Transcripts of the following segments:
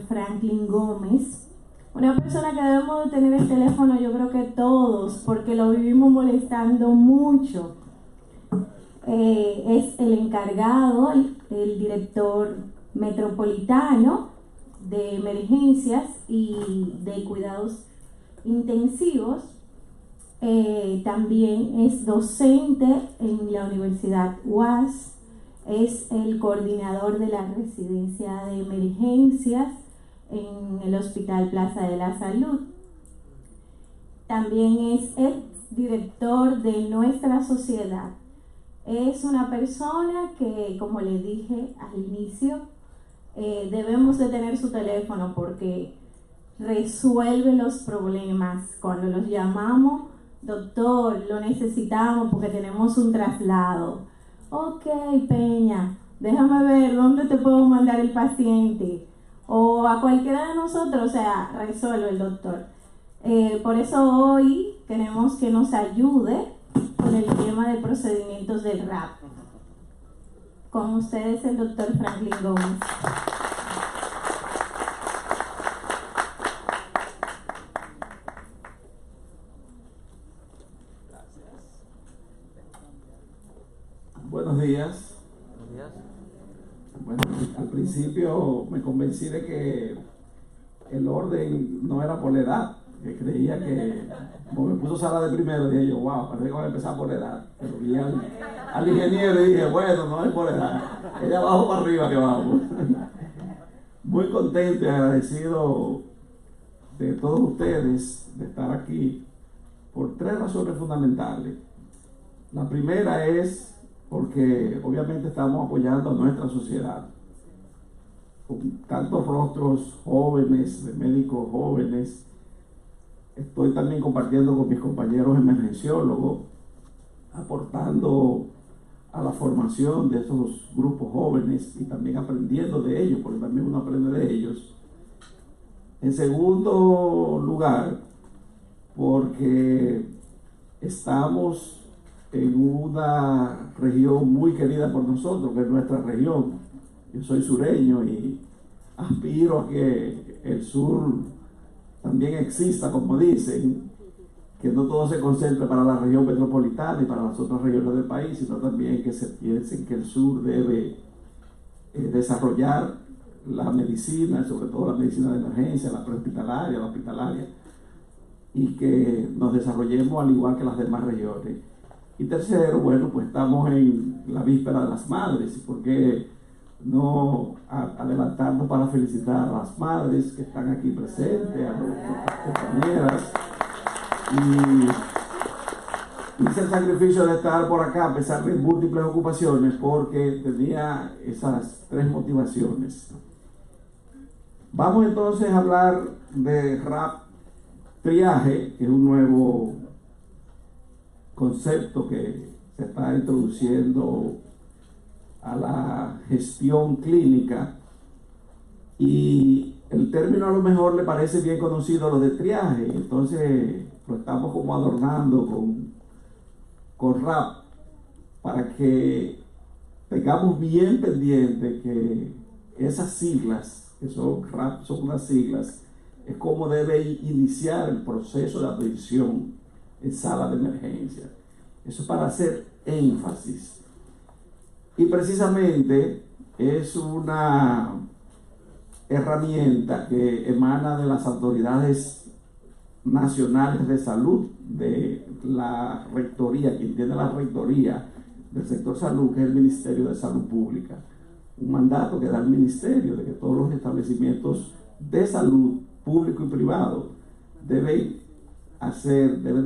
Franklin Gómez, una persona que debemos de tener el teléfono, yo creo que todos, porque lo vivimos molestando mucho. Es el encargado, el director metropolitano de emergencias y de cuidados intensivos. También es docente en la Universidad UAS, es el coordinador de la residencia de emergencias en el Hospital Plaza de la Salud. También es el director de Nuestra Sociedad. Es una persona que, como le dije al inicio, debemos de tener su teléfono porque resuelve los problemas. Cuando los llamamos, doctor, lo necesitamos porque tenemos un traslado. Ok, Peña, déjame ver dónde te puedo mandar el paciente. O a cualquiera de nosotros, o sea, resuelve el doctor. Por eso hoy queremos que nos ayude con el tema de procedimientos del RAP. Con ustedes el doctor Franklin Gómez. Buenos días. Bueno, al principio me convencí de que el orden no era por la edad, que creía que, como me puso Sara de primero, dije yo, wow, parece que voy a empezar por la edad. Pero vi al ingeniero y dije, bueno, no es por la edad, ella abajo para arriba que vamos. Muy contento y agradecido de todos ustedes de estar aquí por tres razones fundamentales. La primera es porque obviamente estamos apoyando a nuestra sociedad, con tantos rostros jóvenes, de médicos jóvenes. Estoy también compartiendo con mis compañeros emergenciólogos, aportando a la formación de esos grupos jóvenes y también aprendiendo de ellos, porque también uno aprende de ellos. En segundo lugar, porque estamos en una región muy querida por nosotros, que es nuestra región. Yo soy sureño y aspiro a que el sur también exista, como dicen, que no todo se concentre para la región metropolitana y para las otras regiones del país, sino también que se piense que el sur debe desarrollar la medicina, sobre todo la medicina de emergencia, la prehospitalaria, la hospitalaria, y que nos desarrollemos al igual que las demás regiones. Y tercero, bueno, pues estamos en la víspera de las madres, ¿por qué no adelantarnos para felicitar a las madres que están aquí presentes, a nuestras compañeras? Y hice el sacrificio de estar por acá a pesar de múltiples ocupaciones porque tenía esas tres motivaciones. Vamos entonces a hablar de RAP triaje, que es un nuevo concepto que se está introduciendo a la gestión clínica, y el término a lo mejor le parece bien conocido, lo de triaje, entonces lo estamos como adornando con RAP para que tengamos bien pendiente que esas siglas, que son RAP, son unas siglas, es como debe iniciar el proceso de atención en sala de emergencia. Eso es para hacer énfasis. Y precisamente es una herramienta que emana de las autoridades nacionales de salud, de la rectoría, quien tiene la rectoría del sector salud, que es el Ministerio de Salud Pública. Un mandato que da el ministerio de que todos los establecimientos de salud, público y privado, deben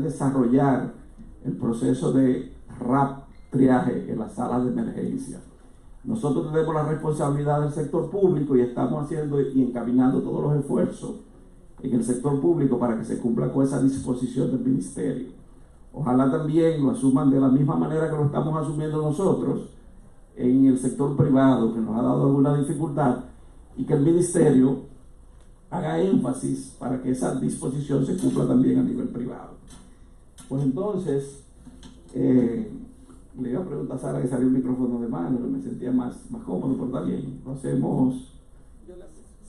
desarrollar el proceso de RAP triaje en las salas de emergencia. Nosotros tenemos la responsabilidad del sector público y estamos haciendo y encaminando todos los esfuerzos en el sector público para que se cumpla con esa disposición del ministerio. Ojalá también lo asuman de la misma manera que lo estamos asumiendo nosotros en el sector privado, que nos ha dado alguna dificultad, y que el ministerio haga énfasis para que esa disposición se cumpla también a nivel privado. Pues entonces, le iba a preguntar a Sara que salió un micrófono de mano, me sentía más cómodo, pero también lo hacemos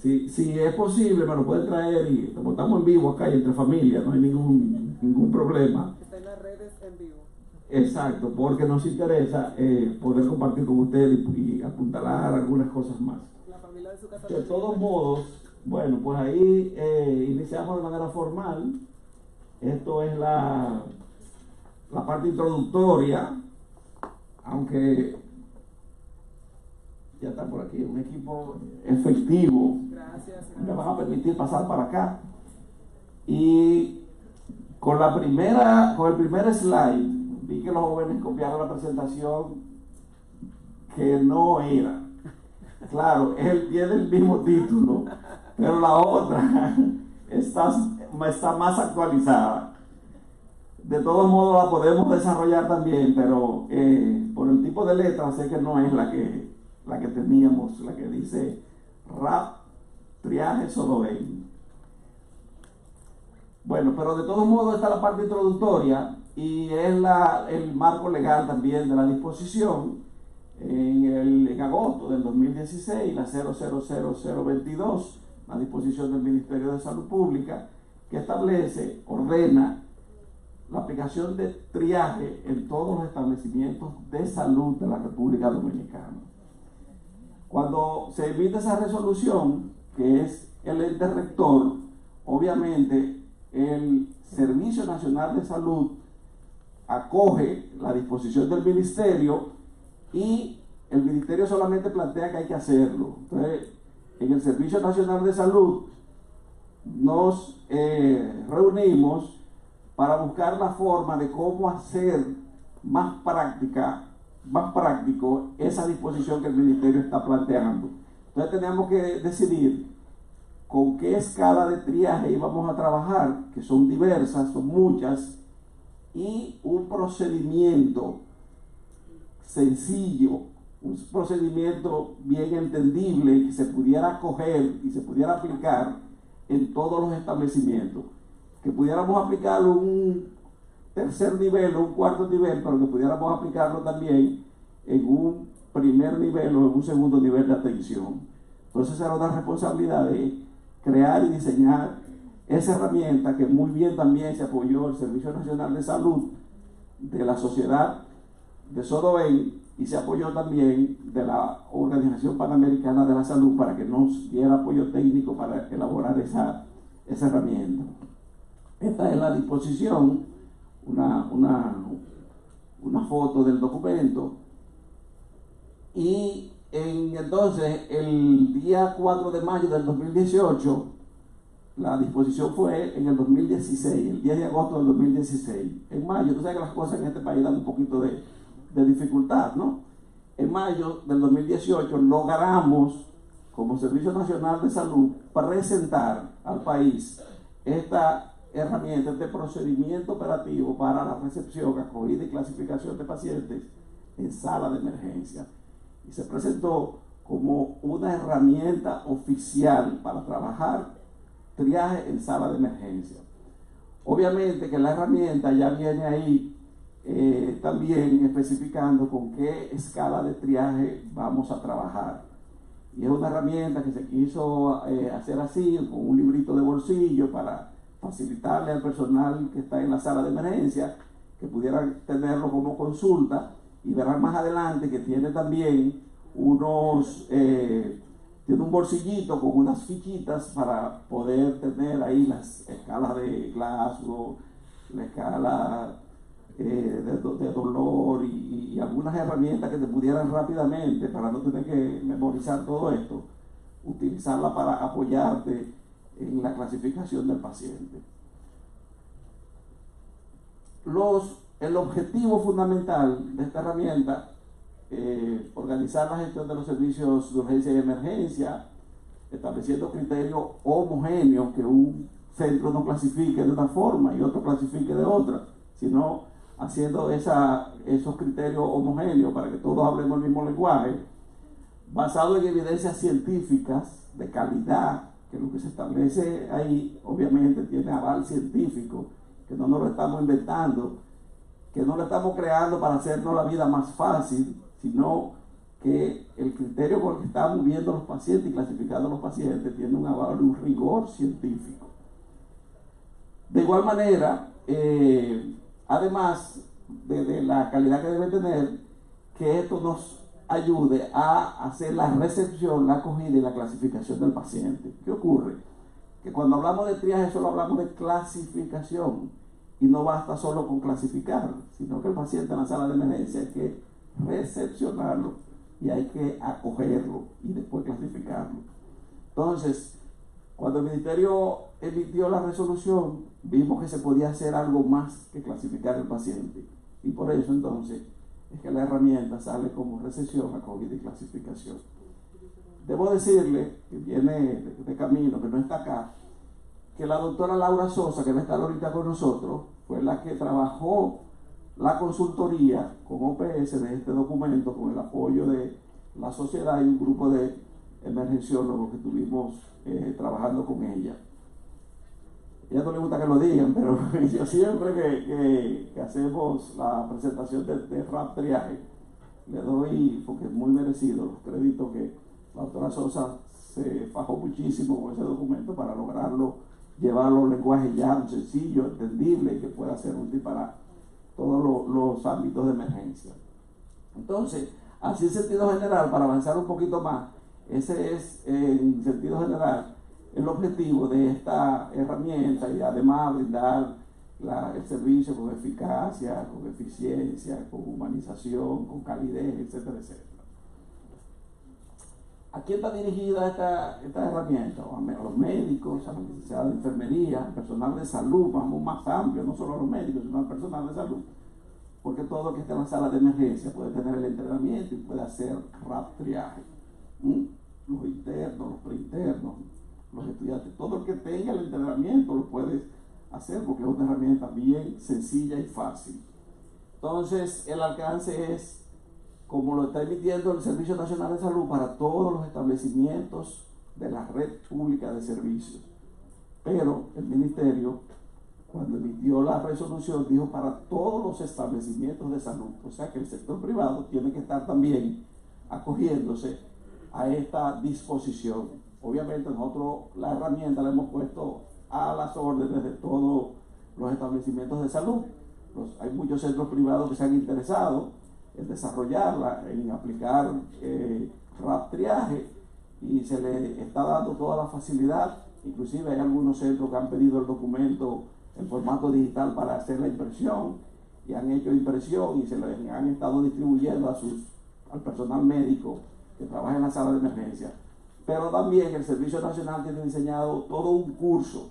Si es posible, me lo pueden traer y como estamos en vivo acá y entre familia, no hay ningún problema. Está en las redes en vivo. Exacto, porque nos interesa poder compartir con ustedes y apuntalar algunas cosas más. La familia de su casa. De todos modos, bueno, pues ahí iniciamos de manera formal. Esto es la parte introductoria, aunque ya está por aquí un equipo efectivo. Gracias. Me van a permitir pasar para acá. Y con el primer slide, vi que los jóvenes copiaron la presentación que no era. Claro, él tiene el mismo título, pero la otra está más actualizada. De todos modos la podemos desarrollar también, pero por el tipo de letra sé que no es la que teníamos, la que dice RAP Triaje Sodoven. Bueno, pero de todos modos está la parte introductoria y es el marco legal también de la disposición en agosto del 2016, la 000022, la disposición del Ministerio de Salud Pública, que ordena la aplicación de triaje en todos los establecimientos de salud de la República Dominicana. Cuando se emite esa resolución, que es el ente rector, obviamente el Servicio Nacional de Salud acoge la disposición del ministerio y el ministerio solamente plantea que hay que hacerlo. Entonces, en el Servicio Nacional de Salud nos reunimos para buscar la forma de cómo hacer más práctico esa disposición que el ministerio está planteando. Entonces teníamos que decidir con qué escala de triaje íbamos a trabajar, que son diversas, son muchas, y un procedimiento sencillo, un procedimiento bien entendible que se pudiera coger y se pudiera aplicar en todos los establecimientos, que pudiéramos aplicarlo un tercer nivel o un cuarto nivel, pero que pudiéramos aplicarlo también en un primer nivel o en un segundo nivel de atención. Entonces era una responsabilidad de crear y diseñar esa herramienta que muy bien también se apoyó el Servicio Nacional de Salud de la Sociedad de Sodoven y se apoyó también de la Organización Panamericana de la Salud para que nos diera apoyo técnico para elaborar esa herramienta. Esta es la disposición, una foto del documento. Y entonces, el día 4 de mayo del 2018, la disposición fue en el 2016, el 10 de agosto del 2016. En mayo, tú sabes que las cosas en este país dan un poquito de dificultad, ¿no? En mayo del 2018 logramos, como Servicio Nacional de Salud, presentar al país esta herramienta, este procedimiento operativo para la recepción, acogida y clasificación de pacientes en sala de emergencia. Y se presentó como una herramienta oficial para trabajar triaje en sala de emergencia. Obviamente que la herramienta ya viene ahí también especificando con qué escala de triaje vamos a trabajar. Y es una herramienta que se quiso hacer así, con un librito de bolsillo para facilitarle al personal que está en la sala de emergencia, que pudieran tenerlo como consulta, y verán más adelante que tiene también tiene un bolsillito con unas fichitas para poder tener ahí las escalas de Glasgow, la escala de dolor y algunas herramientas que te pudieran rápidamente, para no tener que memorizar todo esto, utilizarla para apoyarte en la clasificación del paciente. El objetivo fundamental de esta herramienta, organizar la gestión de los servicios de urgencia y emergencia, estableciendo criterios homogéneos, que un centro no clasifique de una forma y otro clasifique de otra, sino haciendo esos criterios homogéneos para que todos hablemos el mismo lenguaje, basado en evidencias científicas de calidad, que lo que se establece ahí obviamente tiene aval científico, que no nos lo estamos inventando, que no lo estamos creando para hacernos la vida más fácil, sino que el criterio con el que estamos viendo los pacientes y clasificando los pacientes tiene un rigor científico. De igual manera, además de la calidad que debe tener, que esto nos ayude a hacer la recepción, la acogida y la clasificación del paciente. ¿Qué ocurre? Que cuando hablamos de triaje solo hablamos de clasificación y no basta solo con clasificar, sino que el paciente en la sala de emergencia hay que recepcionarlo y hay que acogerlo y después clasificarlo. Entonces, cuando el Ministerio emitió la resolución, vimos que se podía hacer algo más que clasificar el paciente. Y por eso entonces es que la herramienta sale como recepción, acogida y clasificación. Debo decirle, que viene de camino, que no está acá, que la doctora Laura Sosa, que va a estar ahorita con nosotros, fue la que trabajó la consultoría con OPS de este documento, con el apoyo de la sociedad y un grupo de emergenciólogos que estuvimos trabajando con ella. A ella no le gusta que lo digan, pero yo siempre que hacemos la presentación de RAP triaje, le doy, porque es muy merecido, los créditos que la doctora Sosa se fajó muchísimo con ese documento para lograrlo, llevarlo a un lenguaje llano, sencillo, entendible y que pueda ser útil para todos los ámbitos de emergencia. Entonces, así en sentido general, para avanzar un poquito más, ese es en sentido general el objetivo de esta herramienta y además brindar el servicio con eficacia, con eficiencia, con humanización, con calidez, etcétera, etcétera. ¿A quién está dirigida esta herramienta? A los médicos, a la licenciada de enfermería, al personal de salud, vamos más amplio, no solo a los médicos, sino al personal de salud, porque todo el que esté en la sala de emergencia puede tener el entrenamiento y puede hacer RAP triaje. Los internos, los preinternos, los estudiantes, todo el que tenga el entrenamiento lo puede hacer porque es una herramienta bien sencilla y fácil. Entonces, el alcance es, como lo está emitiendo el Servicio Nacional de Salud, para todos los establecimientos de la red pública de servicios. Pero el Ministerio, cuando emitió la resolución, dijo para todos los establecimientos de salud. O sea que el sector privado tiene que estar también acogiéndose a esta disposición. Obviamente nosotros la herramienta la hemos puesto a las órdenes de todos los establecimientos de salud. Hay muchos centros privados que se han interesado en desarrollarla, en aplicar RAP triaje, y se le está dando toda la facilidad. Inclusive hay algunos centros que han pedido el documento en formato digital para hacer la impresión y han hecho impresión y se le han estado distribuyendo al personal médico que trabaja en la sala de emergencia. Pero también el Servicio Nacional tiene diseñado todo un curso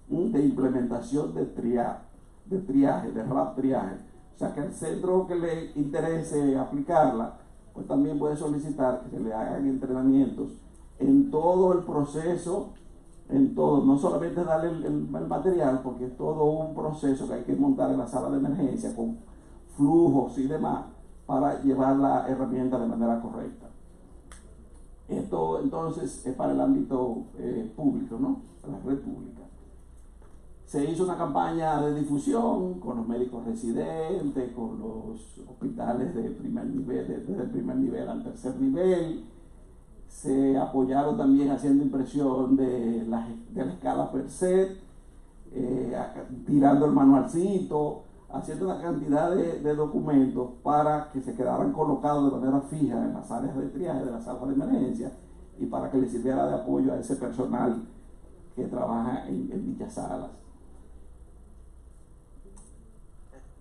de implementación de triaje, de RAP triaje. O sea que el centro que le interese aplicarla, pues también puede solicitar que se le hagan entrenamientos en todo el proceso, en todo, no solamente darle el material, porque es todo un proceso que hay que montar en la sala de emergencia con flujos y demás para llevar la herramienta de manera correcta. Esto entonces es para el ámbito público, ¿no? Para la red pública. Se hizo una campaña de difusión con los médicos residentes, con los hospitales de primer nivel, desde el primer nivel al tercer nivel. Se apoyaron también haciendo impresión de la escala per se, tirando el manualcito, haciendo una cantidad de documentos para que se quedaran colocados de manera fija en las áreas de triaje de la sala de emergencia y para que le sirviera de apoyo a ese personal que trabaja en dichas salas.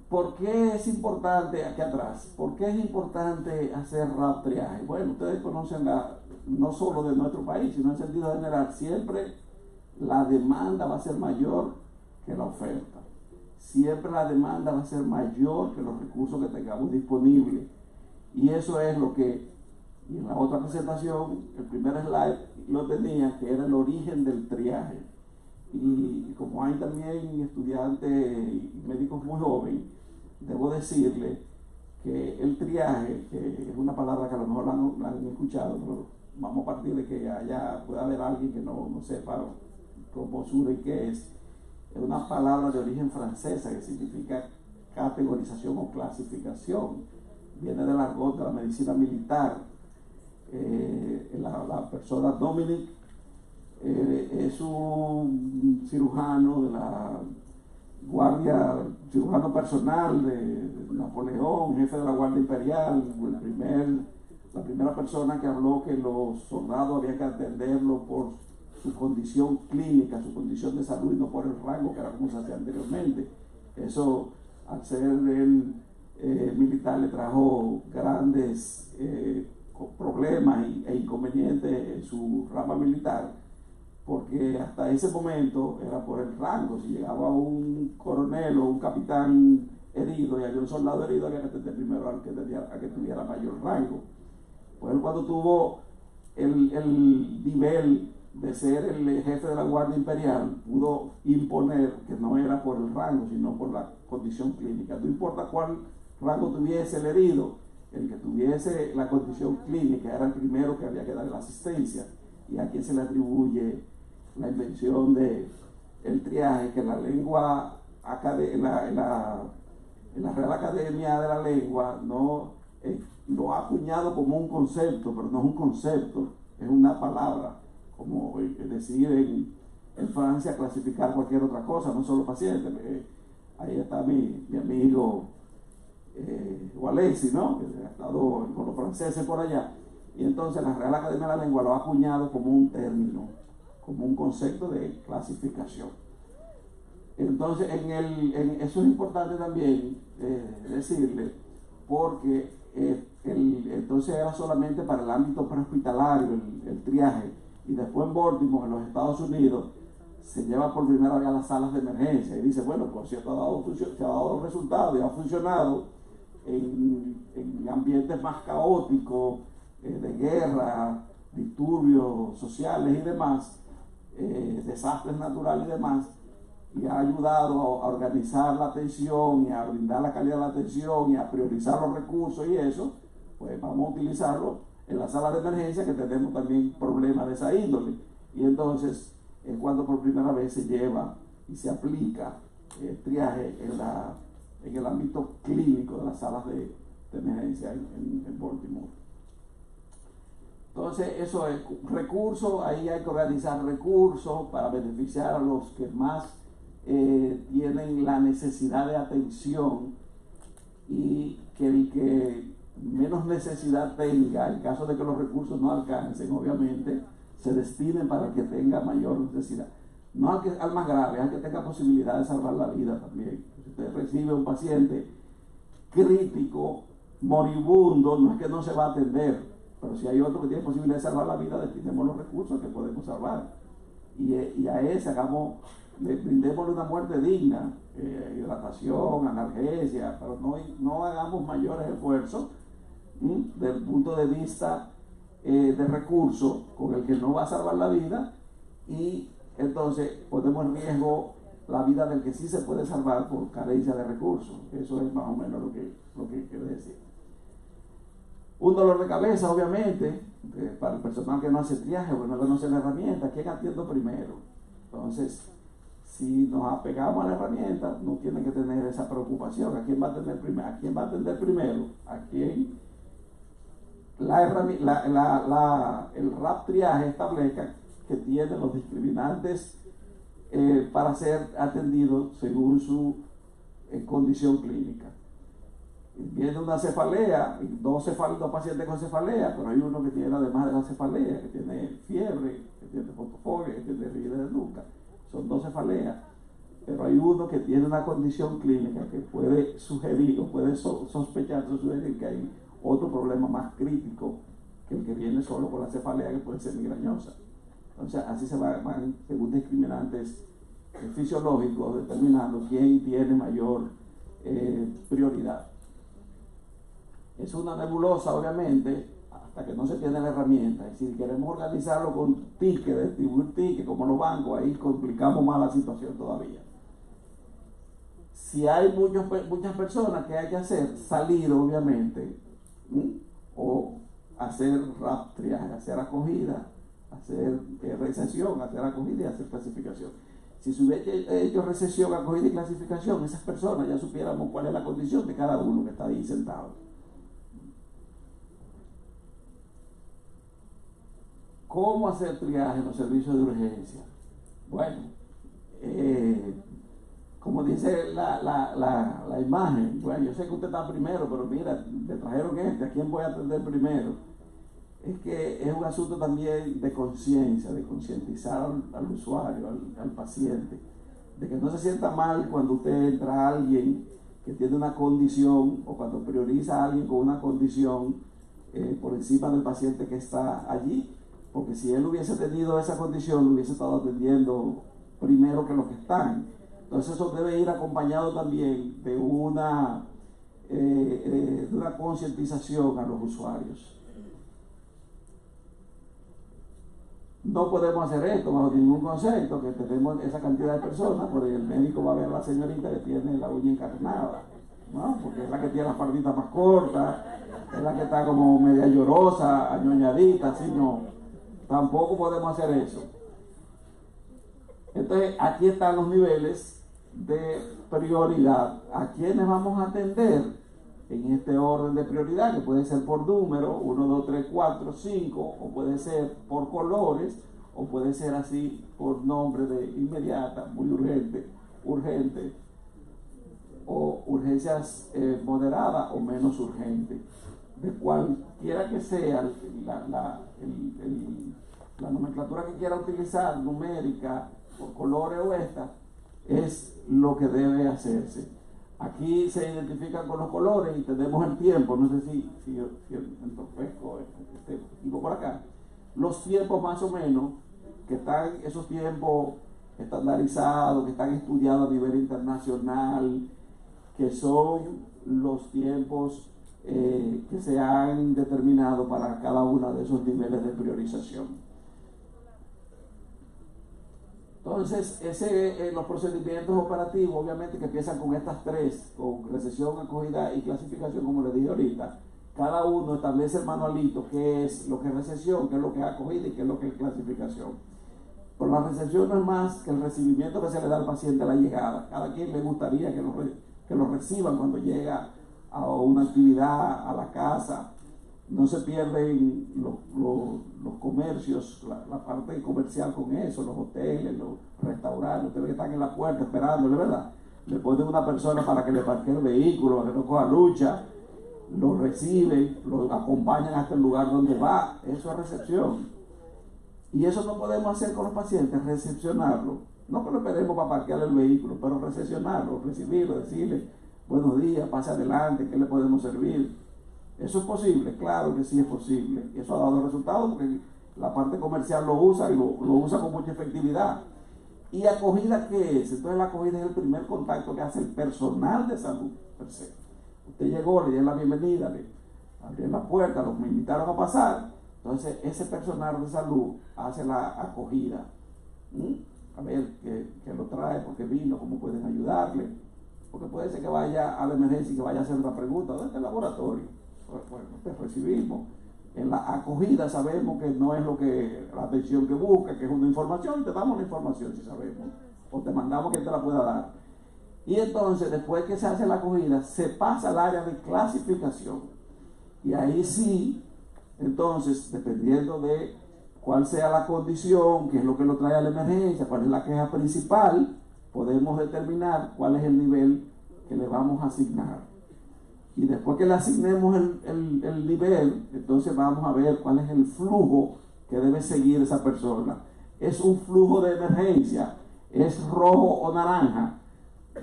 ¿Por qué es importante, aquí atrás, por qué es importante hacer RAP triaje? Bueno, ustedes conocen no solo de nuestro país, sino en sentido general, siempre la demanda va a ser mayor que la oferta. Siempre la demanda va a ser mayor que los recursos que tengamos disponibles. Y eso es lo que, y en la otra presentación, el primer slide lo tenía, que era el origen del triaje. Y como hay también estudiantes y médicos muy jóvenes, debo decirle que el triaje, que es una palabra que a lo mejor la han escuchado, pero vamos a partir de que pueda haber alguien que no sepa cómo surge y qué es una palabra de origen francesa que significa categorización o clasificación. Viene del argot de la medicina militar, La persona Dominic es un cirujano de la guardia, cirujano personal de Napoleón, jefe de la Guardia Imperial, la primera persona que habló que los soldados había que atenderlo por su condición clínica, su condición de salud y no por el rango, que era como se hacía anteriormente. Eso, al ser el militar, le trajo grandes problemas e inconvenientes en su rama militar, porque hasta ese momento era por el rango. Si llegaba un coronel o un capitán herido y había un soldado herido, había que atender primero al que tuviera mayor rango. Pues cuando tuvo el nivel de ser el jefe de la Guardia Imperial, pudo imponer que no era por el rango, sino por la condición clínica. No importa cuál rango tuviese el herido, el que tuviese la condición clínica era el primero que había que darle la asistencia. Y a quien se le atribuye la invención del triaje, que en la lengua, en la Real Academia de la Lengua lo ha acuñado como un concepto, pero no es un concepto, es una palabra, como decir en Francia clasificar cualquier otra cosa, no solo pacientes. Ahí está mi amigo Walesi, ¿no? Que ha estado con los franceses por allá. Y entonces la Real Academia de la Lengua lo ha acuñado como un término, como un concepto de clasificación. Entonces, eso es importante también decirle, porque entonces era solamente para el ámbito prehospitalario el triaje, y después en Baltimore, en los Estados Unidos, se lleva por primera vez a las salas de emergencia y dice, bueno, pues si se ha dado resultado y ha funcionado en ambientes más caóticos, de guerra, disturbios sociales y demás, desastres naturales y demás, y ha ayudado a organizar la atención y a brindar la calidad de la atención y a priorizar los recursos y eso, pues vamos a utilizarlo en la sala de emergencia, que tenemos también problemas de esa índole. Y entonces es cuando por primera vez se lleva y se aplica el triaje en el ámbito clínico de las salas de emergencia en Baltimore. Entonces, eso es recursos, ahí hay que organizar recursos para beneficiar a los que más tienen la necesidad de atención, y que el que menos necesidad tenga, en caso de que los recursos no alcancen, obviamente, se destinen para el que tenga mayor necesidad. No al más grave, al que tenga posibilidad de salvar la vida también. Si usted recibe un paciente crítico, moribundo, no es que no se va a atender, pero si hay otro que tiene posibilidad de salvar la vida, destinemos los recursos que podemos salvar. Y a ese brindémosle una muerte digna, hidratación, analgesia, pero no hagamos mayores esfuerzos desde el punto de vista de recursos con el que no va a salvar la vida, y entonces ponemos en riesgo la vida del que sí se puede salvar por carencia de recursos. Eso es más o menos lo que quiere decir. Un dolor de cabeza, obviamente, para el personal que no hace triaje, bueno, que no hace la herramienta, ¿quién atiendo primero? Entonces, si nos apegamos a la herramienta, no tiene que tener esa preocupación. ¿A quién va a atender primero? ¿A quién va a atender primero? ¿A quién? El RAP triaje establezca que tiene los discriminantes para ser atendido según su condición clínica. Viene una cefalea, dos pacientes con cefalea, pero hay uno que tiene, además de la cefalea, que tiene fiebre, que tiene fotofobia, que tiene rigidez de nuca. Son 2 cefaleas, pero hay uno que tiene una condición clínica que puede sugerir o puede sospechar o sugerir que hay otro problema más crítico que el que viene solo con la cefalea, que puede ser migrañosa. Entonces, así se van según discriminantes fisiológicos, determinando quién tiene mayor prioridad. Es una nebulosa, obviamente, hasta que no se tiene la herramienta. Es decir, queremos organizarlo con tickets, distribuir tickets, como los bancos, ahí complicamos más la situación todavía. Si hay muchas personas, que hay que hacer, salir, obviamente, o hacer RAP triaje, hacer acogida, hacer recesión, hacer acogida y hacer clasificación. Si se hubiese hecho recesión, acogida y clasificación, esas personas ya supiéramos cuál es la condición de cada uno que está ahí sentado. ¿Cómo hacer triaje en los servicios de urgencia? Bueno, como dice la imagen, bueno, yo sé que usted está primero, pero mira, le trajeron ¿a quién voy a atender primero? Es que es un asunto también de conciencia, de concientizar al usuario, al paciente, de que no se sienta mal cuando usted entra a alguien que tiene una condición o cuando prioriza a alguien con una condición por encima del paciente que está allí, porque si él hubiese tenido esa condición, lo hubiese estado atendiendo primero que los que están. Entonces eso debe ir acompañado también de una concientización a los usuarios. No podemos hacer esto bajo ningún concepto, que tenemos esa cantidad de personas, porque el médico va a ver a la señorita que tiene la uña encarnada, ¿no? Porque es la que tiene las patitas más cortas, es la que está como media llorosa, añoñadita, así no. Tampoco podemos hacer eso. Entonces, aquí están los niveles de prioridad. ¿A quiénes vamos a atender? En este orden de prioridad, que puede ser por número, 1, 2, 3, 4, 5, o puede ser por colores, o puede ser así por nombre de inmediata, muy urgente, o urgencias moderadas o menos urgentes. De cualquiera que sea la nomenclatura que quiera utilizar, numérica, por colores o esta, es lo que debe hacerse. Aquí se identifican con los colores y tenemos el tiempo, no sé si entorpezco digo por acá, los tiempos más o menos, que están esos tiempos estandarizados, que están estudiados a nivel internacional, que son los tiempos que se han determinado para cada uno de esos niveles de priorización. Entonces, los procedimientos operativos, obviamente que empiezan con estas tres, con recepción, acogida y clasificación, como les dije ahorita, cada uno establece el manualito, qué es lo que es recepción, qué es lo que es acogida y qué es lo que es clasificación. Pero la recepción no es más que el recibimiento que se le da al paciente a la llegada. Cada quien le gustaría que lo reciban cuando llega a una actividad, a la casa. No se pierden los comercios, la parte comercial con eso, los hoteles, los restaurantes, ustedes que están en la puerta esperándole, ¿verdad? Le ponen una persona para que le parquee el vehículo, para que no coja lucha, lo reciben, lo acompañan hasta el lugar donde va. Eso es recepción. Y eso no podemos hacer con los pacientes, recepcionarlo. No que lo esperemos para parquear el vehículo, pero recepcionarlo, recibirlo, decirle buenos días, pase adelante, ¿qué le podemos servir? ¿Eso es posible? Claro que sí es posible. Y eso ha dado resultados porque la parte comercial lo usa y lo usa con mucha efectividad. ¿Y acogida qué es? Entonces la acogida es el primer contacto que hace el personal de salud per se. Usted llegó, le dieron la bienvenida, le abrieron la puerta, los invitaron a pasar. Entonces ese personal de salud hace la acogida. A ver qué lo trae, por qué vino, cómo pueden ayudarle. Porque puede ser que vaya a la emergencia y que vaya a hacer una pregunta. ¿Dónde está el laboratorio? Bueno, te recibimos. En la acogida sabemos que no es la atención que busca, que es una información, y te damos la información si sabemos, o te mandamos que te la pueda dar. Y entonces, después que se hace la acogida, se pasa al área de clasificación. Y ahí sí, entonces, dependiendo de cuál sea la condición, qué es lo que lo trae a la emergencia, cuál es la queja principal, podemos determinar cuál es el nivel que le vamos a asignar. Y después que le asignemos el nivel, entonces vamos a ver cuál es el flujo que debe seguir esa persona. Es un flujo de emergencia, es rojo o naranja,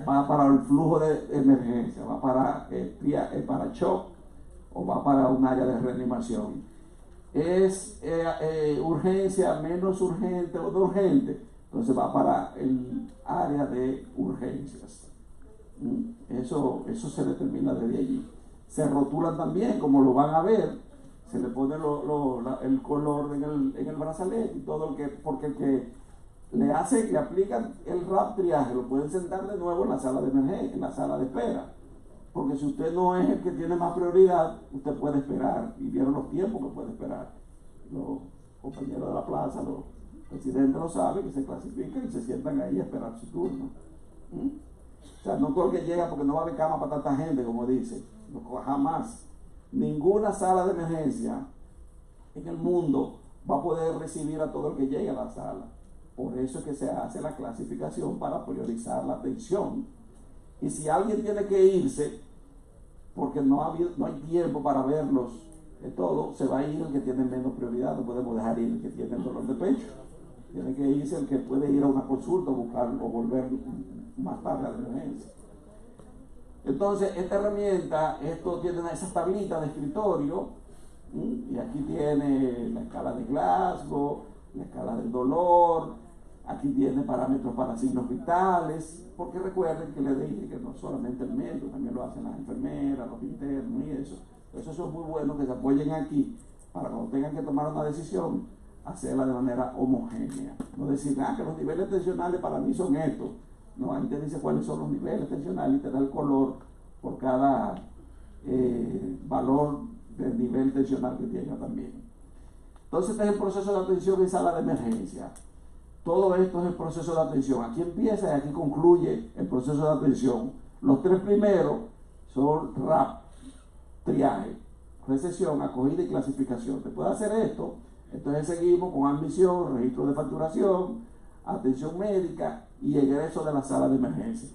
va para el flujo de emergencia, va para shock o va para un área de reanimación. Es urgencia menos urgente o no urgente, entonces va para el área de urgencias. Eso se determina desde allí. Se rotulan también, como lo van a ver, se le pone el color en el brazalete y todo porque el que le aplican el RAP triaje, lo pueden sentar de nuevo en la sala de emergencia, en la sala de espera. Porque si usted no es el que tiene más prioridad, usted puede esperar, y vieron los tiempos que puede esperar. Los compañeros de la plaza, los residentes lo saben, que se clasifican y se sientan ahí a esperar su turno. O sea, no todo el que llega porque no va a haber cama para tanta gente, como dice. No, jamás. Ninguna sala de emergencia en el mundo va a poder recibir a todo el que llegue a la sala. Por eso es que se hace la clasificación para priorizar la atención. Y si alguien tiene que irse, porque no hay tiempo para verlos de todo, se va a ir el que tiene menos prioridad. No podemos dejar ir el que tiene el dolor de pecho. Tiene que irse el que puede ir a una consulta o buscar o volver más tarde a la emergencia. Entonces, esta herramienta, esto tiene esas tablitas de escritorio, y aquí tiene la escala de Glasgow, la escala del dolor, aquí tiene parámetros para signos vitales, porque recuerden que les dije que no solamente el médico, también lo hacen las enfermeras, los internos y eso. Eso es muy bueno que se apoyen aquí para cuando tengan que tomar una decisión, hacerla de manera homogénea. No decir, que los niveles tensionales para mí son estos. No, ahí te dice cuáles son los niveles tensionales y te da el color por cada valor del nivel tensional que tenga también. Entonces este es el proceso de atención en sala de emergencia. Todo esto es el proceso de atención. Aquí empieza y aquí concluye el proceso de atención. Los 3 primeros son RAP, triaje, recepción, acogida y clasificación. Después de hacer esto, entonces seguimos con admisión, registro de facturación, atención médica y egreso de la sala de emergencia.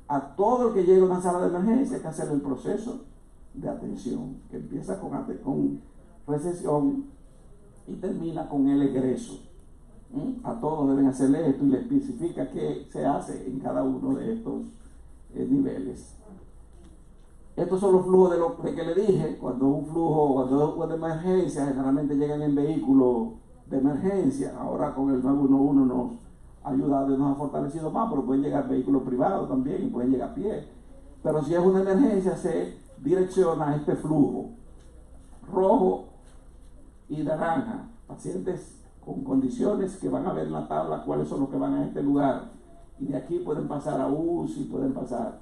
A todo el que llegue a una sala de emergencia hay que hacer el proceso de atención, que empieza con recepción y termina con el egreso. A todos deben hacerle esto y le especifica qué se hace en cada uno de estos niveles. Estos son los flujos de que le dije. Cuando es de emergencia, generalmente llegan en vehículos de emergencia. Ahora con el 911 nos ha ayudado y nos ha fortalecido más, pero pueden llegar vehículos privados también y pueden llegar a pie. Pero si es una emergencia, se direcciona a este flujo rojo y naranja. Pacientes con condiciones que van a ver en la tabla cuáles son los que van a este lugar. Y de aquí pueden pasar a UCI, pueden pasar.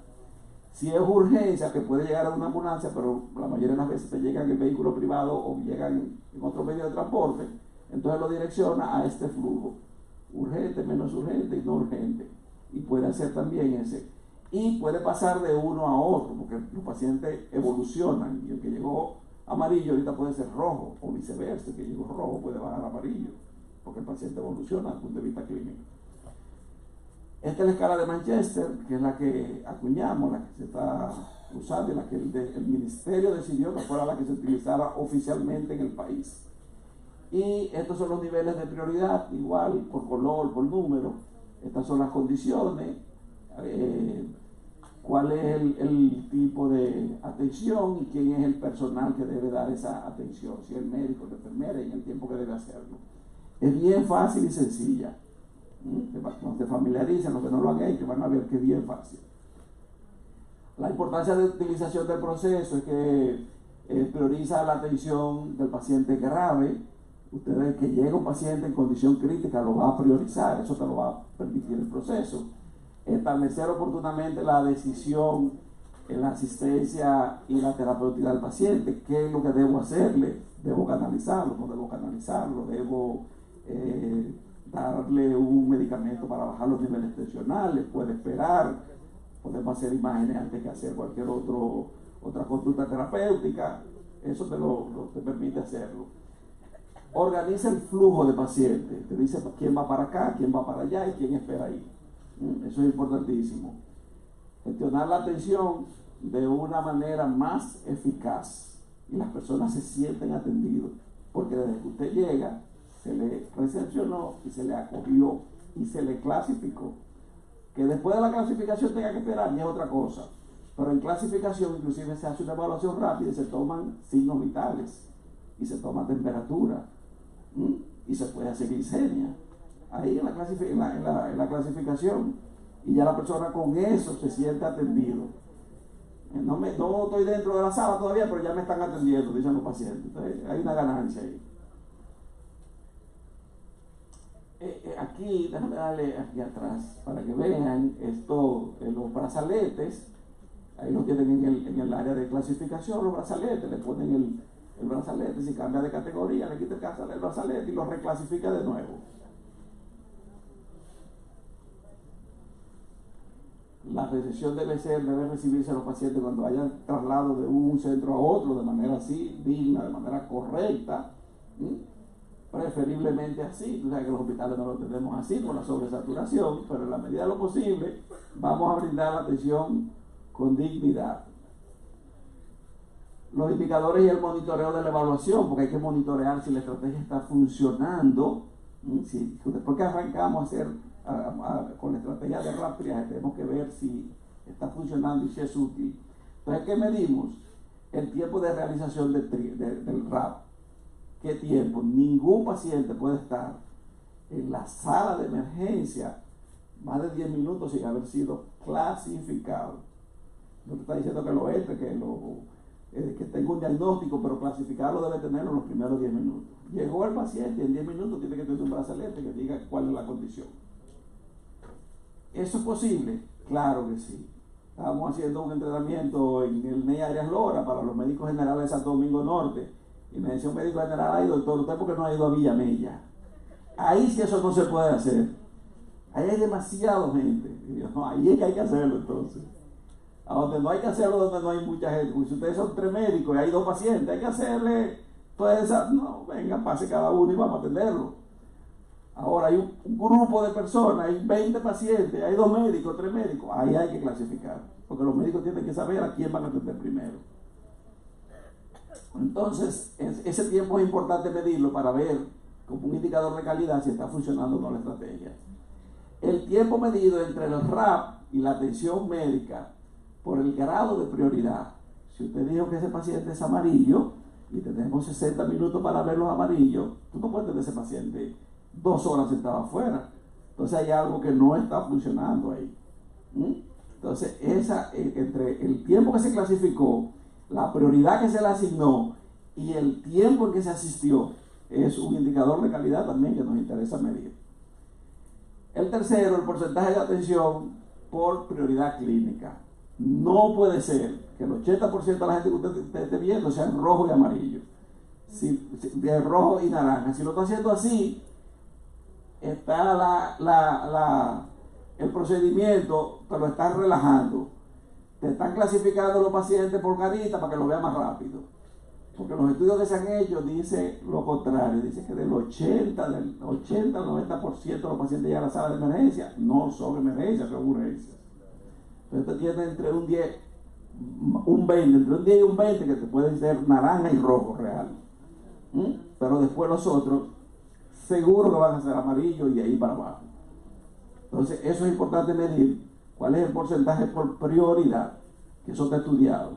Si es urgencia, que puede llegar a una ambulancia, pero la mayoría de las veces te llegan en vehículo privado o llegan en otro medio de transporte, entonces lo direcciona a este flujo. Urgente, menos urgente y no urgente. Y puede hacer también ese. Y puede pasar de uno a otro, porque los pacientes evolucionan. Y el que llegó amarillo ahorita puede ser rojo, o viceversa. El que llegó rojo puede bajar a amarillo, porque el paciente evoluciona desde el punto de vista clínico. Esta es la escala de Manchester, que es la que acuñamos, la que se está usando y la que el ministerio decidió que fuera la que se utilizara oficialmente en el país. Y estos son los niveles de prioridad, igual por color, por número. Estas son las condiciones, cuál es el tipo de atención y quién es el personal que debe dar esa atención, si es el médico, la enfermera, y en el tiempo que debe hacerlo. Es bien fácil y sencilla. Cuando se familiaricen, los que no lo han hecho, van a ver que es bien fácil. La importancia de utilización del proceso es que prioriza la atención del paciente grave. Ustedes, que llega un paciente en condición crítica, lo va a priorizar, eso te lo va a permitir el proceso. Establecer oportunamente la decisión en la asistencia y la terapéutica del paciente. ¿Qué es lo que debo hacerle? ¿Debo canalizarlo? ¿No debo canalizarlo? ¿Debo darle un medicamento para bajar los niveles tensionales? ¿Puede esperar? Podemos hacer imágenes antes que hacer cualquier otra conducta terapéutica. Eso te permite hacerlo. Organiza el flujo de pacientes. Te dice quién va para acá, quién va para allá y quién espera ahí. Eso es importantísimo. Gestionar la atención de una manera más eficaz y las personas se sienten atendidos, porque desde que usted llega se le recepcionó y se le acogió y se le clasificó. Que después de la clasificación tenga que esperar ya es otra cosa, pero en clasificación inclusive se hace una evaluación rápida y se toman signos vitales y se toma temperatura y se puede hacer glicemia ahí en la clasificación, y ya la persona con eso se siente atendido. No estoy dentro de la sala todavía, pero ya me están atendiendo, dicen los pacientes. Entonces hay una ganancia ahí. Aquí, déjame darle aquí atrás para que vean esto, los brazaletes. Ahí lo tienen en el área de clasificación, los brazaletes, le ponen el brazalete, si cambia de categoría, le quita el brazalete y lo reclasifica de nuevo. La recepción debe recibirse a los pacientes cuando hayan traslado de un centro a otro de manera así, digna, de manera correcta. preferiblemente así. Tú sabes que los hospitales no lo tenemos así por la sobresaturación, pero en la medida de lo posible vamos a brindar la atención con dignidad. Los indicadores y el monitoreo de la evaluación, porque hay que monitorear si la estrategia está funcionando. Si, después que arrancamos a hacer con la estrategia de RAP triaje, tenemos que ver si está funcionando y si es útil. Entonces, ¿qué medimos? El tiempo de realización del RAP. ¿Qué tiempo? Ningún paciente puede estar en la sala de emergencia más de 10 minutos sin haber sido clasificado. No te está diciendo que lo entre, que tenga un diagnóstico, pero clasificarlo debe tenerlo en los primeros 10 minutos. Llegó el paciente y en 10 minutos tiene que tener un brazalete que diga cuál es la condición. ¿Eso es posible? Claro que sí. Estábamos haciendo un entrenamiento en el NEI Arias Lora para los médicos generales de Santo Domingo Norte. Y me decía un médico general: ay, doctor, ¿usted por qué no ha ido a Villamella? Ahí sí eso no se puede hacer. Ahí hay demasiada gente. Y yo, no, ahí es que hay que hacerlo entonces. A donde no hay que hacerlo, donde no hay mucha gente. Porque si ustedes son 3 médicos y hay 2 pacientes, hay que hacerle toda esa. No, venga, pase cada uno y vamos a atenderlo. Ahora hay un grupo de personas, hay 20 pacientes, hay 2 médicos, 3 médicos. Ahí hay que clasificar. Porque los médicos tienen que saber a quién van a atender primero. Entonces, ese tiempo es importante medirlo para ver, como un indicador de calidad, si está funcionando o no la estrategia. El tiempo medido entre el RAP y la atención médica por el grado de prioridad. Si usted dijo que ese paciente es amarillo y tenemos 60 minutos para ver los amarillos, tú no puedes tener ese paciente 2 horas sentado afuera. Entonces hay algo que no está funcionando ahí. Entonces, entre el tiempo que se clasificó, la prioridad que se le asignó y el tiempo en que se asistió, es un indicador de calidad también que nos interesa medir. El tercero, el porcentaje de atención por prioridad clínica. No puede ser que el 80% de la gente que usted esté viendo sea en rojo y amarillo, de rojo y naranja. Si lo está haciendo así, está el procedimiento, te lo están relajando. Te están clasificando los pacientes por carita para que lo vean más rápido. Porque los estudios que se han hecho dicen lo contrario. Dice que del 80 al 90% de los pacientes llegan a la sala de emergencia. No son emergencias, son urgencias. Entonces te tiene entre un 10, un 20, entre un 10 y un 20 que te pueden ser naranja y rojo real. Pero después los otros, seguro que van a ser amarillos y de ahí para abajo. Entonces eso es importante medir. ¿Cuál es el porcentaje por prioridad? Que eso está estudiado.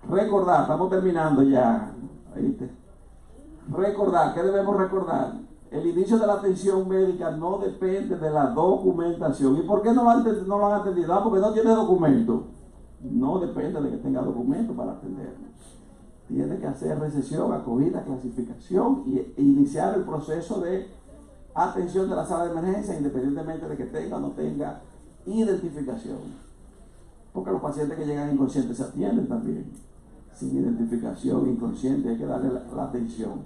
Recordar, estamos terminando ya. ¿Viste? Recordar, ¿qué debemos recordar? El inicio de la atención médica no depende de la documentación. ¿Y por qué no lo han atendido? Porque no tiene documento. No depende de que tenga documento para atenderlo. Tiene que hacer recesión, acogida, clasificación e iniciar el proceso de atención de la sala de emergencia, independientemente de que tenga o no tenga identificación. Porque los pacientes que llegan inconscientes se atienden también. Sin identificación, inconsciente, hay que darle la atención.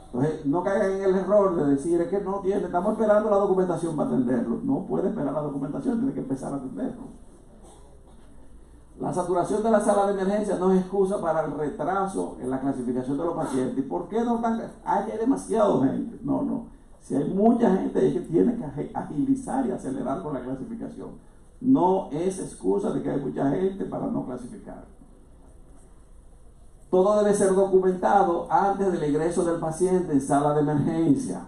Entonces, no caigan en el error de decir, es que no tiene, estamos esperando la documentación para atenderlo. No puede esperar la documentación, tiene que empezar a atenderlo. La saturación de la sala de emergencia no es excusa para el retraso en la clasificación de los pacientes. ¿Y por qué no están? Hay demasiada gente. No. Si hay mucha gente, es que tiene que agilizar y acelerar con la clasificación. No es excusa de que hay mucha gente para no clasificar. Todo debe ser documentado antes del ingreso del paciente en sala de emergencia.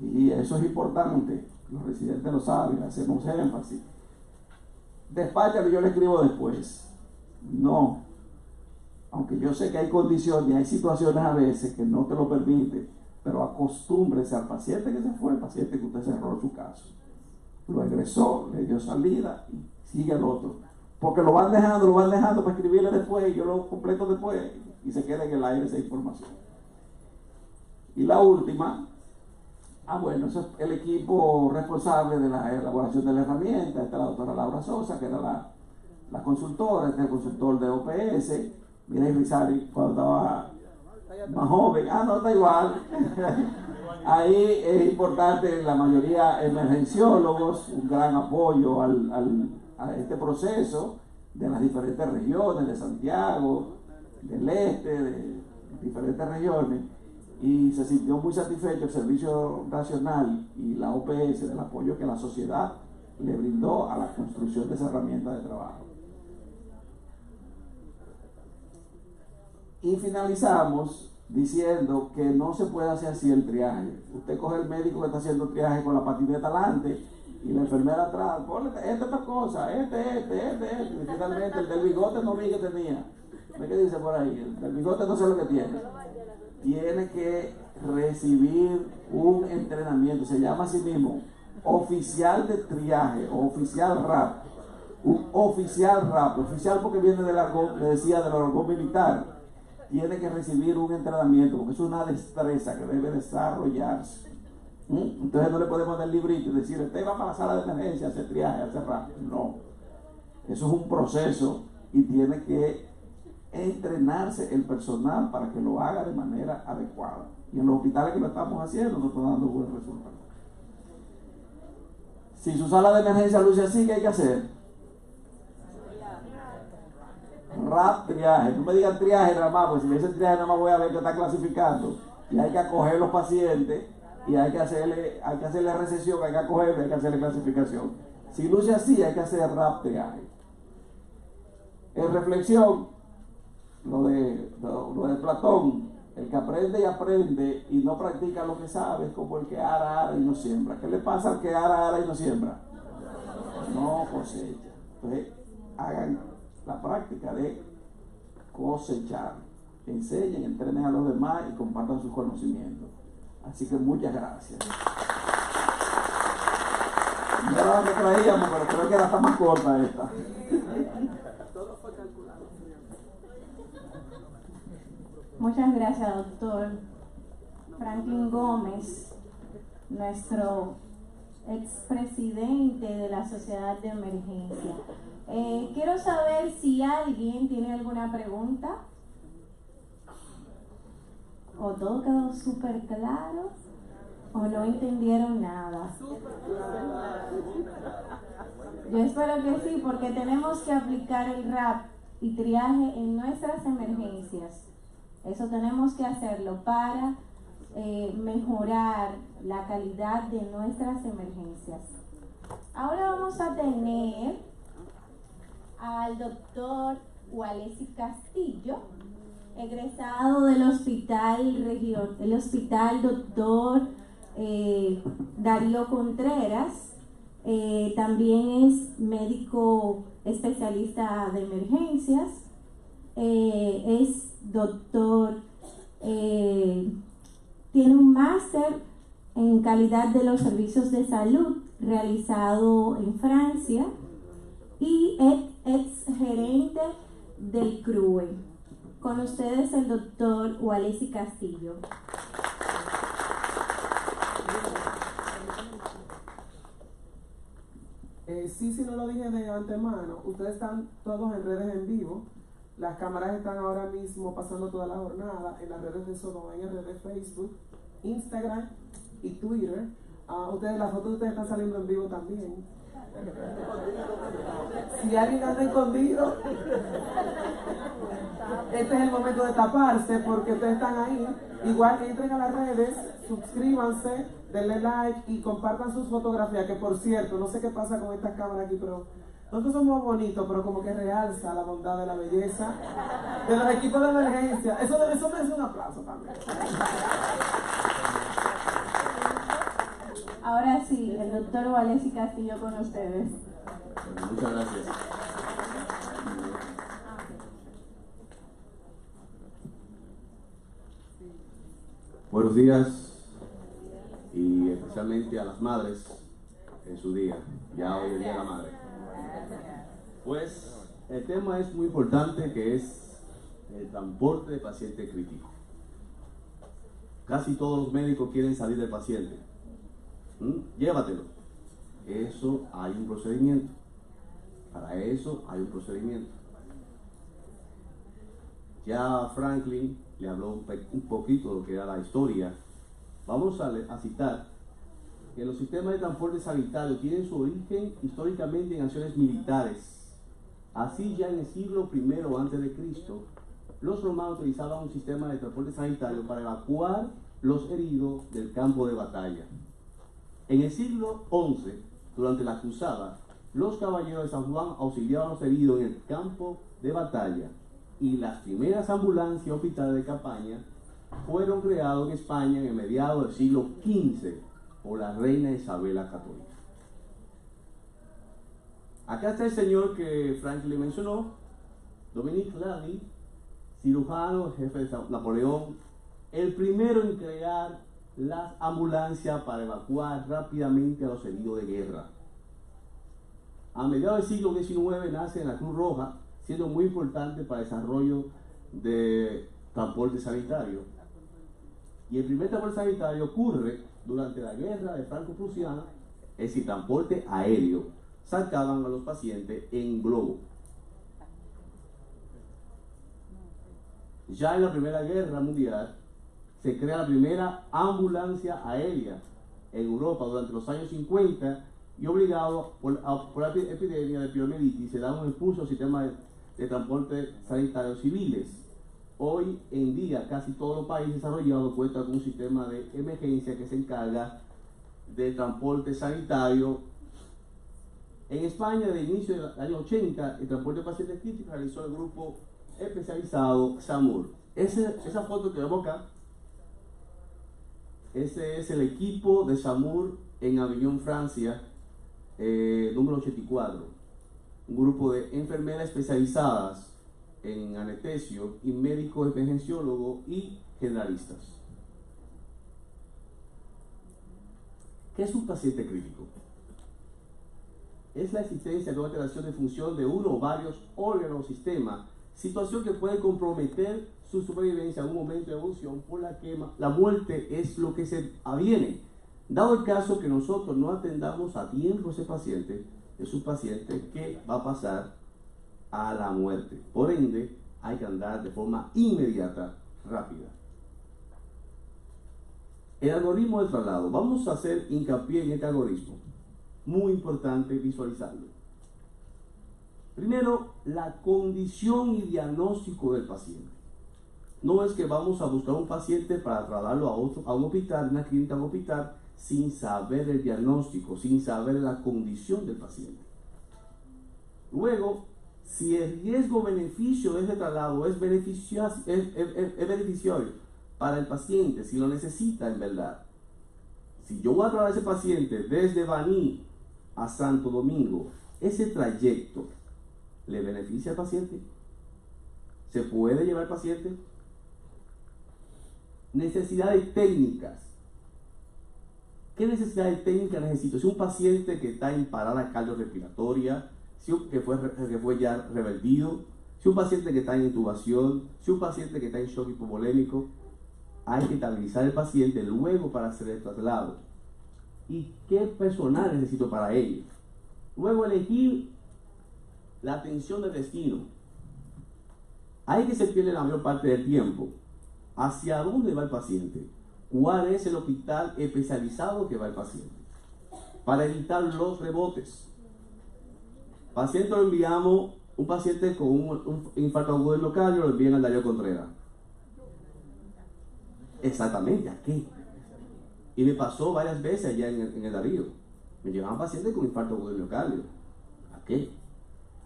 Y eso es importante. Los residentes lo saben, hacemos énfasis. Despáchalo, yo le escribo después. No. Aunque yo sé que hay condiciones y hay situaciones a veces que no te lo permiten, pero acostúmbrese al paciente que se fue, al paciente que usted cerró su caso. Lo egresó, le dio salida y sigue el otro. Porque lo van dejando para escribirle después, y yo lo completo después y se queda en el aire esa información. Y la última, bueno, eso es el equipo responsable de la elaboración de la herramienta. Está la doctora Laura Sosa, que era la consultora, el consultor de OPS. Mira, Rizari, cuando estaba más joven, no, está igual. Ahí es importante, la mayoría emergenciólogos, un gran apoyo a este proceso de las diferentes regiones, de Santiago, del este, de diferentes regiones. y se sintió muy satisfecho el Servicio Nacional y la OPS del apoyo que la sociedad le brindó a la construcción de esa herramienta de trabajo. Y finalizamos diciendo que no se puede hacer así el triaje. Usted coge el médico que está haciendo triaje con la patineta adelante y la enfermera atrás, ponle esta cosa, y finalmente el del bigote no vi que tenía. ¿Qué dice por ahí? El del bigote no sé lo que tiene. Tiene que recibir un entrenamiento, se llama así mismo oficial de triaje o oficial RAP. Un oficial RAP, oficial porque viene del argot, le decía, del argot militar. Tiene que recibir un entrenamiento porque es una destreza que debe desarrollarse. Entonces no le podemos dar el librito y decir, usted va para la sala de emergencia, hacer triaje, hacer RAP. No, eso es un proceso y tiene que entrenarse el personal para que lo haga de manera adecuada. Y en los hospitales que lo estamos haciendo, nos estamos dando buen resultado. Si su sala de emergencia luce así, ¿qué hay que hacer? RAP triaje. No me digan triaje nada más, porque si me dicen triaje nada más voy a ver que está clasificando. Y hay que acoger los pacientes y hay que hacerle recesión, hay que acogerle, hay que hacerle clasificación. Si luce así, hay que hacer RAP triaje. En reflexión, lo de Platón, el que aprende y aprende y no practica lo que sabe es como el que ara y no siembra. ¿Qué le pasa al que ara y no siembra? No cosecha. Entonces, hagan la práctica de cosechar. Enseñen, entrenen a los demás y compartan sus conocimientos. Así que muchas gracias. No era la que traíamos, pero creo que era hasta más corta esta. Todo fue calculado. Muchas gracias, doctor Franklin Gómez, nuestro expresidente de la Sociedad de Emergencia. Quiero saber si alguien tiene alguna pregunta. ¿O todo quedó súper claro? ¿O no entendieron nada? Yo espero que sí, porque tenemos que aplicar el RAP y triaje en nuestras emergencias. Eso tenemos que hacerlo para mejorar la calidad de nuestras emergencias. Ahora vamos a tener al doctor Walesi Castillo, egresado del hospital doctor Darío Contreras. También es médico especialista de emergencias. Es doctor, tiene un máster en calidad de los servicios de salud realizado en Francia y ex gerente del CRUE. Con ustedes el doctor Walesi Castillo. Sí, no lo dije de antemano, ustedes están todos en redes en vivo. Las cámaras están ahora mismo pasando toda la jornada en las redes de Sodoma, en las redes de Facebook, Instagram y Twitter. Las fotos de ustedes están saliendo en vivo también. Si alguien anda escondido, este es el momento de taparse porque ustedes están ahí. Igual entren a las redes, suscríbanse, denle like y compartan sus fotografías, que por cierto, no sé qué pasa con estas cámaras aquí, pero nosotros somos bonitos, pero como que realza la bondad de la belleza de los equipos de emergencia. Eso merece un aplauso también. Ahora sí, el doctor Walesi Castillo con ustedes. Bueno, muchas gracias. Buenos días y especialmente a las madres en su día. Ya hoy es el Día de la Madre. Pues el tema es muy importante, que es el transporte de paciente crítico. Casi todos los médicos quieren salir del paciente. Llévatelo. Eso hay un procedimiento. Para eso hay un procedimiento. Ya Franklin le habló un poquito de lo que era la historia. Vamos a citar que los sistemas de transporte sanitario tienen su origen históricamente en acciones militares. Así, ya en el siglo I a.C., los romanos utilizaban un sistema de transporte sanitario para evacuar los heridos del campo de batalla. En el siglo XI, durante la cruzada, los caballeros de San Juan auxiliaban a los heridos en el campo de batalla, y las primeras ambulancias y hospitales de campaña fueron creados en España en el mediado del siglo XV por la reina Isabel la Católica. Acá está el señor que Franklin mencionó, Dominique Lally, cirujano, jefe de Napoleón, el primero en crear las ambulancias para evacuar rápidamente a los heridos de guerra. A mediados del siglo XIX nace la Cruz Roja, siendo muy importante para el desarrollo de transporte sanitario. Y el primer transporte sanitario ocurre durante la guerra de Franco-Prusiana, es decir, transporte aéreo. Sacaban a los pacientes en globo. Ya en la Primera Guerra Mundial se crea la primera ambulancia aérea en Europa durante los años 50, y obligado por la epidemia de poliomielitis se da un impulso al sistema de transporte sanitario civiles. Hoy en día casi todos los países desarrollados cuentan con un sistema de emergencia que se encarga del transporte sanitario. En España, desde el inicio del año 80, el transporte de pacientes críticos realizó el grupo especializado SAMUR. Esa foto que vemos acá, ese es el equipo de SAMUR en Avignon, Francia, número 84. Un grupo de enfermeras especializadas en anestesio y médicos emergenciólogos y generalistas. ¿Qué es un paciente crítico? Es la existencia de una alteración de función de uno o varios órganos o sistemas, situación que puede comprometer su supervivencia en un momento de evolución por la que la muerte es lo que se aviene. Dado el caso que nosotros no atendamos a tiempo a ese paciente, es un paciente que va a pasar a la muerte. Por ende, hay que andar de forma inmediata, rápida. El algoritmo del traslado. Vamos a hacer hincapié en este algoritmo. Muy importante visualizarlo. Primero, la condición y diagnóstico del paciente. No es que vamos a buscar un paciente para trasladarlo a un hospital, una clínica, a un hospital, sin saber el diagnóstico, sin saber la condición del paciente. Luego, si el riesgo-beneficio de este traslado es beneficioso para el paciente, si lo necesita en verdad. Si yo voy a trasladar a ese paciente desde Baní a Santo Domingo, ese trayecto le beneficia al paciente. ¿Se puede llevar al paciente? Necesidades técnicas. ¿Qué necesidades técnicas necesito? Si un paciente que está en parada cardiorrespiratoria, que fue ya revertido, si un paciente que está en intubación, si un paciente que está en shock hipovolémico, hay que estabilizar el paciente luego para hacer el traslado. ¿Y qué personal necesito para ello? Luego elegir la atención de destino. Ahí que se pierde la mayor parte del tiempo. ¿Hacia dónde va el paciente? ¿Cuál es el hospital especializado que va el paciente? Para evitar los rebotes. Paciente lo enviamos, un paciente con un infarto agudo del miocardio lo envían al Darío Contreras. Exactamente, ¿a qué? Y me pasó varias veces allá en el Darío. Me llevaban pacientes con infarto agudo del miocardio. ¿A qué?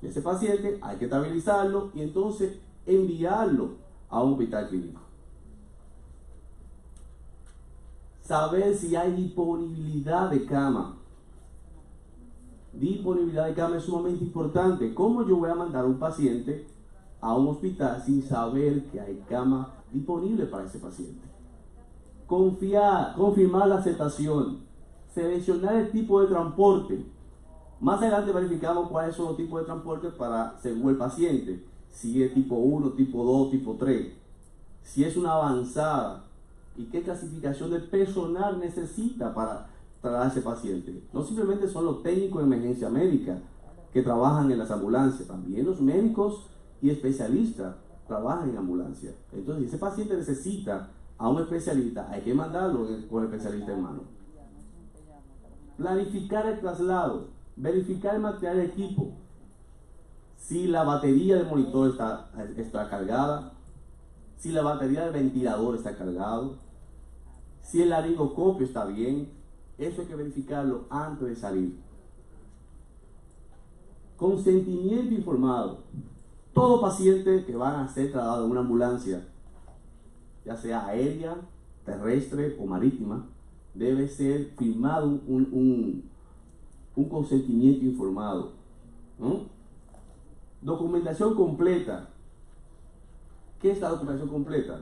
Y ese paciente hay que estabilizarlo y entonces enviarlo a un hospital clínico. Saber si hay disponibilidad de cama. Disponibilidad de cama es sumamente importante. ¿Cómo yo voy a mandar a un paciente a un hospital sin saber que hay cama disponible para ese paciente? Confirmar la aceptación, seleccionar el tipo de transporte. Más adelante verificamos cuáles son los tipos de transporte para según el paciente, si es tipo 1, tipo 2, tipo 3, si es una avanzada y qué clasificación de personal necesita para trasladar a ese paciente. No simplemente son los técnicos de emergencia médica que trabajan en las ambulancias, también los médicos y especialistas trabajan en ambulancia. Entonces, si ese paciente necesita a un especialista, hay que mandarlo con el especialista en mano. Planificar el traslado, verificar el material de equipo, si la batería del monitor está cargada, si la batería del ventilador está cargado, si el laringoscopio está bien. Eso hay que verificarlo antes de salir. Consentimiento informado. Todo paciente que van a ser trasladado en una ambulancia, ya sea aérea, terrestre o marítima, debe ser firmado un consentimiento informado. ¿No? Documentación completa. ¿Qué es la documentación completa?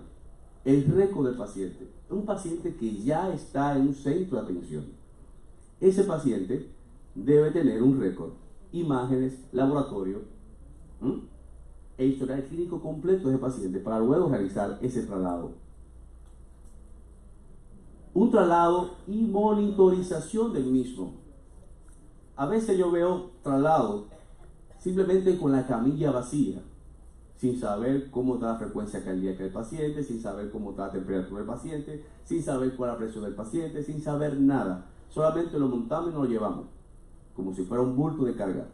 El récord del paciente. Un paciente que ya está en un centro de atención. Ese paciente debe tener un récord, imágenes, laboratorio, e historial clínico completo de ese paciente para luego realizar ese traslado. Un traslado y monitorización del mismo. A veces yo veo traslados simplemente con la camilla vacía, sin saber cómo está la frecuencia cardíaca del paciente, sin saber cómo está la temperatura del paciente, sin saber cuál es la presión del paciente, sin saber nada. Solamente lo montamos y nos lo llevamos, como si fuera un bulto de carga.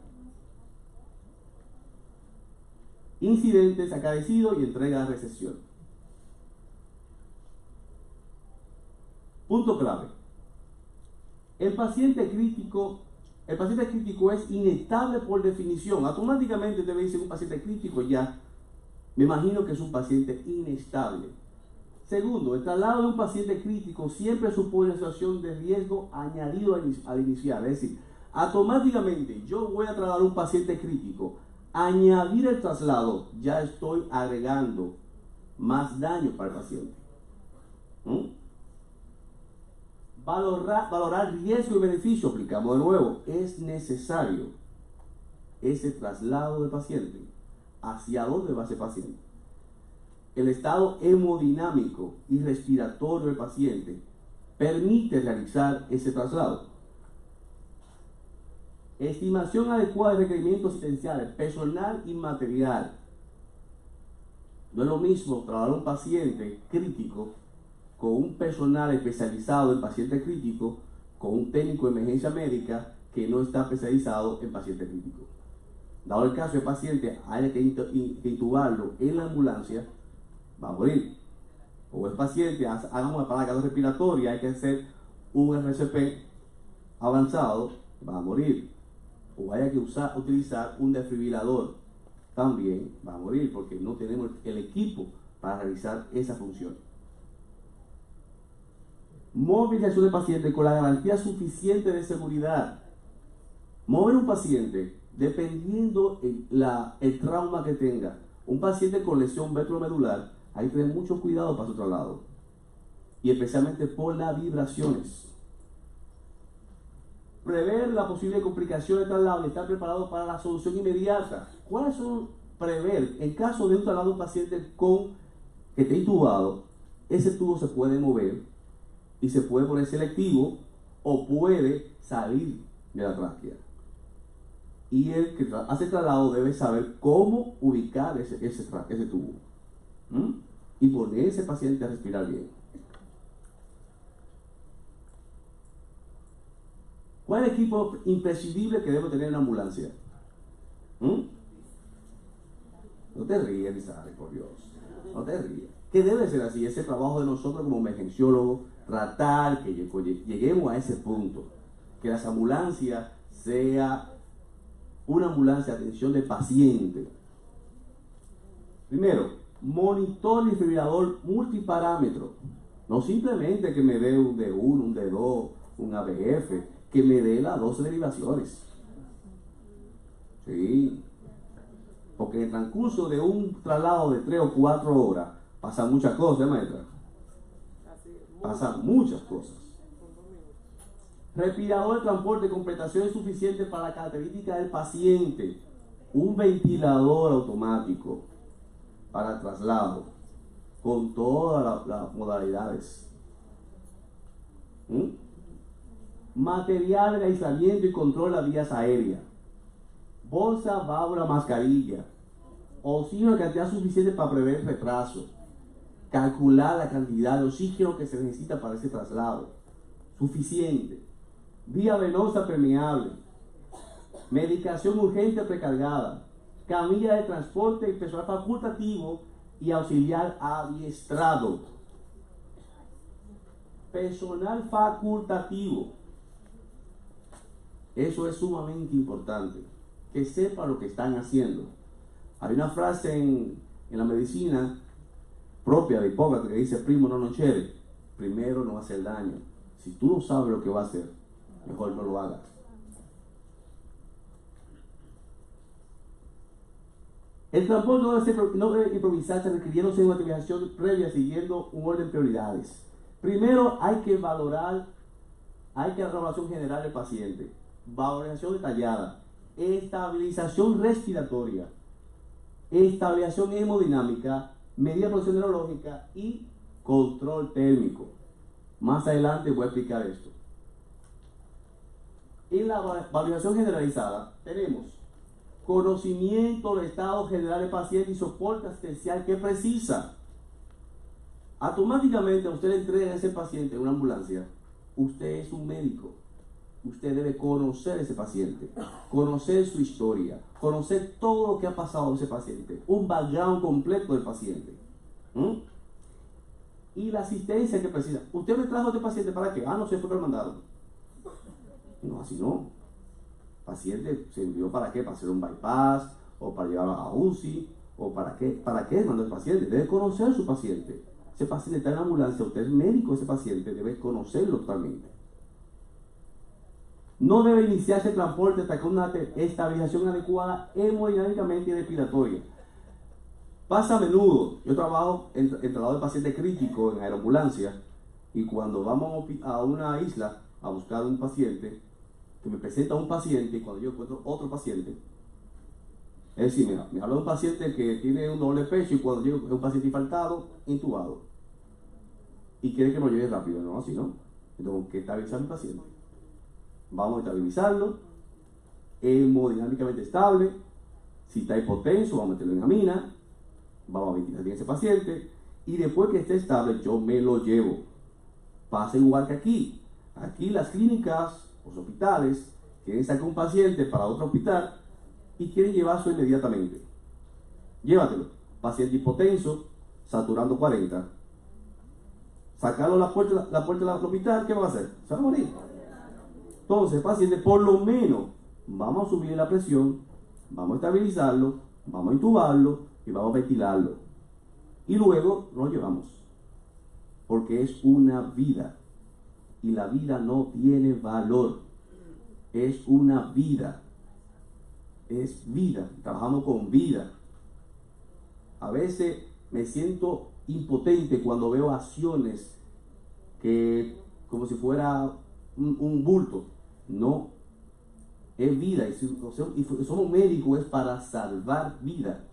Incidentes acaecidos y entrega de recepción. Punto clave. El paciente crítico es inestable por definición. Automáticamente usted me dice un paciente crítico, ya me imagino que es un paciente inestable. Segundo, el traslado de un paciente crítico siempre supone una situación de riesgo añadido al inicial. Es decir, automáticamente yo voy a trasladar un paciente crítico. Añadir el traslado, ya estoy agregando más daño para el paciente. Valorar riesgo y beneficio, aplicamos de nuevo, es necesario ese traslado del paciente. ¿Hacia dónde va ese paciente? El estado hemodinámico y respiratorio del paciente permite realizar ese traslado. Estimación adecuada de requerimientos asistenciales, personal y material. No es lo mismo trasladar a un paciente crítico con un personal especializado en paciente crítico, con un técnico de emergencia médica que no está especializado en paciente crítico. Dado el caso del paciente, haya que intubarlo en la ambulancia, va a morir. O el paciente haga una parada cardiorrespiratoria, hay que hacer un RCP avanzado, va a morir. O haya que utilizar un desfibrilador, también va a morir porque no tenemos el equipo para realizar esa función. Movilización del paciente con la garantía suficiente de seguridad. Mover un paciente dependiendo el trauma que tenga. Un paciente con lesión ventromedular, hay que tener mucho cuidado para su traslado. Y especialmente por las vibraciones. Prever la posible complicación del traslado y estar preparado para la solución inmediata. ¿Cuáles son prever? En caso de un traslado de un paciente que esté intubado, ese tubo se puede mover y se puede poner selectivo o puede salir de la tráquea. Y el que hace el traslado debe saber cómo ubicar ese tubo y poner a ese paciente a respirar bien. ¿Cuál es el equipo imprescindible que debe tener una ambulancia? No te rías, Lizarre, por Dios. No te rías. ¿Qué debe ser así? Ese trabajo de nosotros como emergenciólogos, tratar que lleguemos a ese punto. Que las ambulancias sea una ambulancia de atención de paciente. Primero, monitor y desfibrilador multiparámetro. No simplemente que me dé un D1, un D2, un ABF, que me dé las 12 derivaciones. Sí. Porque en el transcurso de un traslado de 3 o 4 horas pasan muchas cosas, maestra. Pasan muchas cosas. Respirador de transporte con prestaciones suficientes para la característica del paciente. Un ventilador automático para traslado con todas las modalidades. Material de aislamiento y control de las vías aéreas. Bolsa, válvula, mascarilla. Oxígeno de cantidad suficiente para prever retraso. Calcular la cantidad de oxígeno que se necesita para ese traslado. Suficiente. Vía venosa permeable. Medicación urgente precargada. Camilla de transporte y personal facultativo y auxiliar adiestrado. Personal facultativo. Eso es sumamente importante, que sepa lo que están haciendo. Hay una frase en la medicina propia de Hipócrates que dice: primo non nocere, primero no hacer daño. Si tú no sabes lo que va a hacer, mejor no lo hagas. El transporte no debe improvisarse requiriéndose una activación previa siguiendo un orden de prioridades. Primero hay que valorar, hay que hacer una evaluación general del paciente, valorización detallada, estabilización respiratoria, estabilización hemodinámica, medida de presión neurológica y control térmico. Más adelante voy a explicar esto. En la valorización generalizada tenemos conocimiento del estado general del paciente y soporte asistencial que precisa. Automáticamente a usted le entrega a ese paciente en una ambulancia. Usted es un médico. Usted debe conocer a ese paciente, conocer su historia, conocer todo lo que ha pasado a ese paciente, un background completo del paciente. Y la asistencia que precisa. Usted me trajo a este paciente para qué? No sé por qué lo mandaron. No, así no. Paciente se envió para qué, para hacer un bypass, o para llevarlo a UCI, o para qué mandó el paciente. Debe conocer a su paciente. Ese paciente está en la ambulancia, usted es médico de ese paciente, debe conocerlo totalmente. No debe iniciarse el transporte hasta que una estabilización adecuada hemodinámicamente y respiratoria. Pasa a menudo. Yo trabajo en traslado de paciente crítico en aeroambulancia, y cuando vamos a una isla a buscar un paciente, que me presenta un paciente, y cuando yo encuentro otro paciente, es decir, mira, me habla de un paciente que tiene un doble pecho, y cuando llego es un paciente infartado, intubado, y quiere que me lo lleve rápido. No, así no. Entonces, ¿qué estabilizar mi paciente? Vamos a estabilizarlo, hemodinámicamente estable. Si está hipotenso, vamos a meterlo en amina, vamos a ventilar bien ese paciente, y después que esté estable, yo me lo llevo. Pasa igual que aquí. Aquí las clínicas, los hospitales, quieren sacar un paciente para otro hospital y quieren llevarlo inmediatamente. Llévatelo. Paciente hipotenso, saturando 40. Sacarlo a la puerta del hospital, ¿qué va a hacer? Se va a morir. Entonces, paciente, por lo menos, vamos a subir la presión, vamos a estabilizarlo, vamos a intubarlo y vamos a ventilarlo. Y luego lo llevamos. Porque es una vida. Y la vida no tiene valor. Es una vida. Es vida. Trabajamos con vida. A veces me siento impotente cuando veo acciones que como si fuera un bulto. No. Es vida. Y somos médicos, es para salvar vida.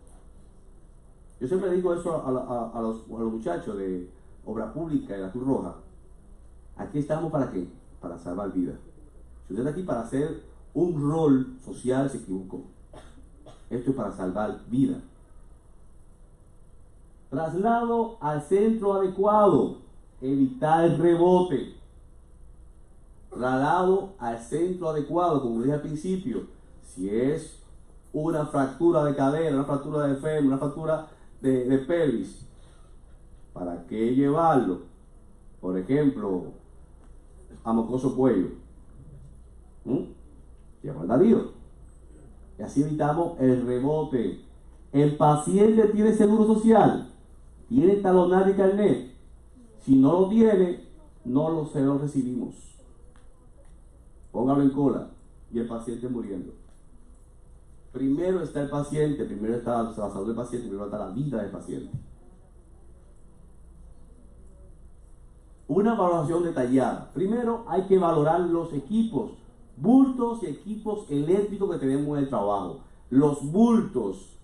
Yo siempre digo eso a los muchachos de Obra Pública y la Cruz Roja. Aquí estamos ¿para qué? Para salvar vidas. Si usted está aquí para hacer un rol social, se equivocó. Esto es para salvar vidas. Traslado al centro adecuado. Evitar el rebote. Traslado al centro adecuado, como dije al principio. Si es una fractura de cadera, una fractura de fémur, una fractura de pelvis, ¿para qué llevarlo? Por ejemplo, a mocoso cuello. Lleva al ladillo. Y así evitamos el rebote. El paciente tiene seguro social, tiene talonario y carnet. Si no lo tiene, se lo recibimos. Póngalo en cola y el paciente muriendo. Primero está el paciente, primero está la salud del paciente, primero está la vida del paciente. Una valoración detallada. Primero hay que valorar los equipos, bultos y equipos eléctricos que tenemos en el trabajo. Los bultos.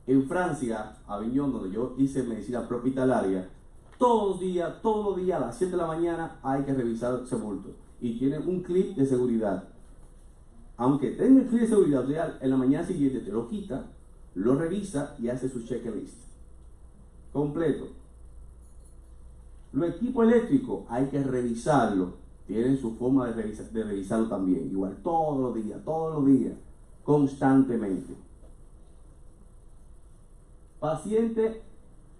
En Francia, Aviñón, donde yo hice medicina hospitalaria, todos los días a las 7 de la mañana hay que revisar ese bulto. Y tiene un clip de seguridad. Aunque tenga el clip de seguridad, en la mañana siguiente te lo quita, lo revisa y hace su checklist completo. Los equipos eléctricos hay que revisarlo. Tienen su forma de revisarlo también. Igual todos los días, constantemente. Paciente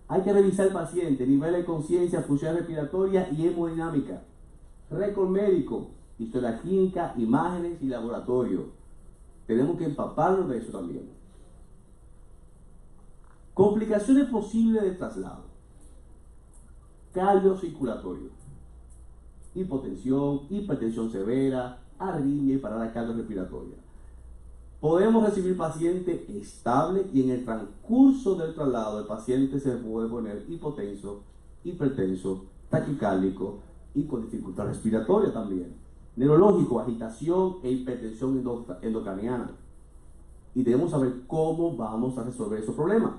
Hay que revisar al paciente, nivel de conciencia, función respiratoria y hemodinámica. Récord médico, historia clínica, imágenes y laboratorio. Tenemos que empaparnos de eso también. Complicaciones posibles de traslado. Cardiocirculatorio. Hipotensión, hipertensión severa, arritmia y parada cardiorrespiratoria. Podemos recibir paciente estable y en el transcurso del traslado el paciente se puede poner hipotenso, hipertenso, taquicárdico y con dificultad respiratoria también. Neurológico, agitación e hipertensión endocraniana. Y debemos saber cómo vamos a resolver esos problemas.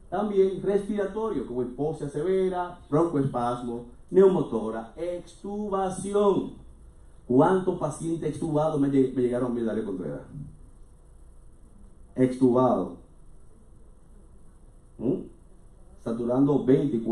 También respiratorio, como hipoxia severa, broncoespasmo, neumotora, extubación. ¿Cuántos pacientes extubados me llegaron a mí, Darío Contreras? Extubado. Saturando 20 y 40.